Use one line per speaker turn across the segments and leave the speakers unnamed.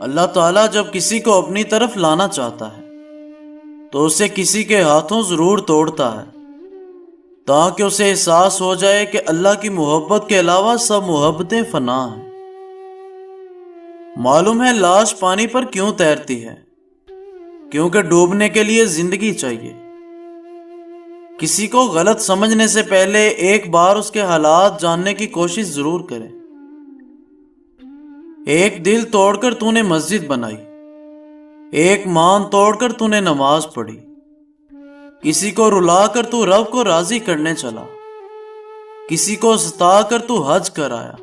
اللہ تعالیٰ جب کسی کو اپنی طرف لانا چاہتا ہے تو اسے کسی کے ہاتھوں ضرور توڑتا ہے تاکہ اسے احساس ہو جائے کہ اللہ کی محبت کے علاوہ سب محبتیں فنا ہیں۔ معلوم ہے لاش پانی پر کیوں تیرتی ہے؟ کیونکہ ڈوبنے کے لیے زندگی چاہیے۔ کسی کو غلط سمجھنے سے پہلے ایک بار اس کے حالات جاننے کی کوشش ضرور کریں۔ ایک دل توڑ کر تو نے مسجد بنائی، ایک مان توڑ کر تو نے نماز پڑھی، کسی کو رلا کر تو رب کو راضی کرنے چلا، کسی کو ستا کر تو حج کر آیا۔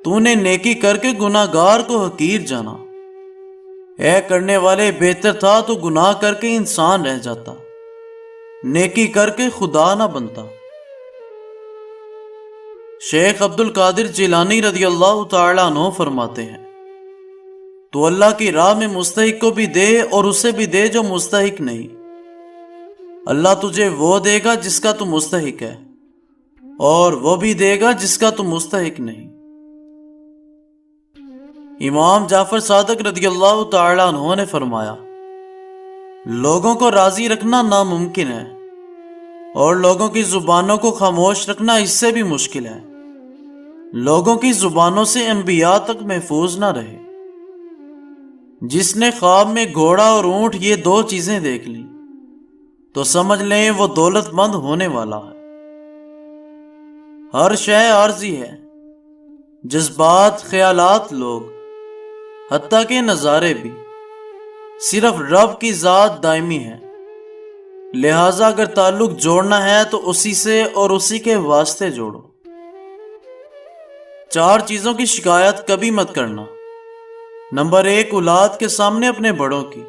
تو نے نیکی کر کے گناہ گار کو حقیر جانا۔ اے کرنے والے بہتر تھا تو گناہ کر کے انسان رہ جاتا، نیکی کر کے خدا نہ بنتا۔ شیخ عبد القادر جیلانی رضی اللہ تعالیٰ عنہ فرماتے ہیں، تو اللہ کی راہ میں مستحق کو بھی دے اور اسے بھی دے جو مستحق نہیں۔ اللہ تجھے وہ دے گا جس کا تو مستحق ہے، اور وہ بھی دے گا جس کا تو مستحق نہیں۔ امام جعفر صادق رضی اللہ تعالیٰ عنہ نے فرمایا، لوگوں کو راضی رکھنا ناممکن ہے اور لوگوں کی زبانوں کو خاموش رکھنا اس سے بھی مشکل ہے۔ لوگوں کی زبانوں سے انبیاء تک محفوظ نہ رہے۔ جس نے خواب میں گھوڑا اور اونٹ یہ دو چیزیں دیکھ لیں تو سمجھ لیں وہ دولت مند ہونے والا ہے۔ ہر شے عارضی ہے، جذبات، خیالات، لوگ، حتیٰ کہ نظارے بھی۔ صرف رب کی ذات دائمی ہے، لہذا اگر تعلق جوڑنا ہے تو اسی سے اور اسی کے واسطے جوڑو۔ 4 چیزوں کی شکایت کبھی مت کرنا۔ نمبر 1، اولاد کے سامنے اپنے بڑوں کی۔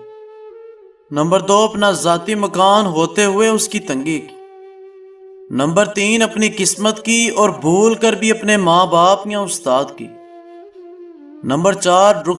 نمبر 2، اپنا ذاتی مکان ہوتے ہوئے اس کی تنگی کی۔ نمبر 3، اپنی قسمت کی اور بھول کر بھی اپنے ماں باپ یا استاد کی۔ نمبر 4،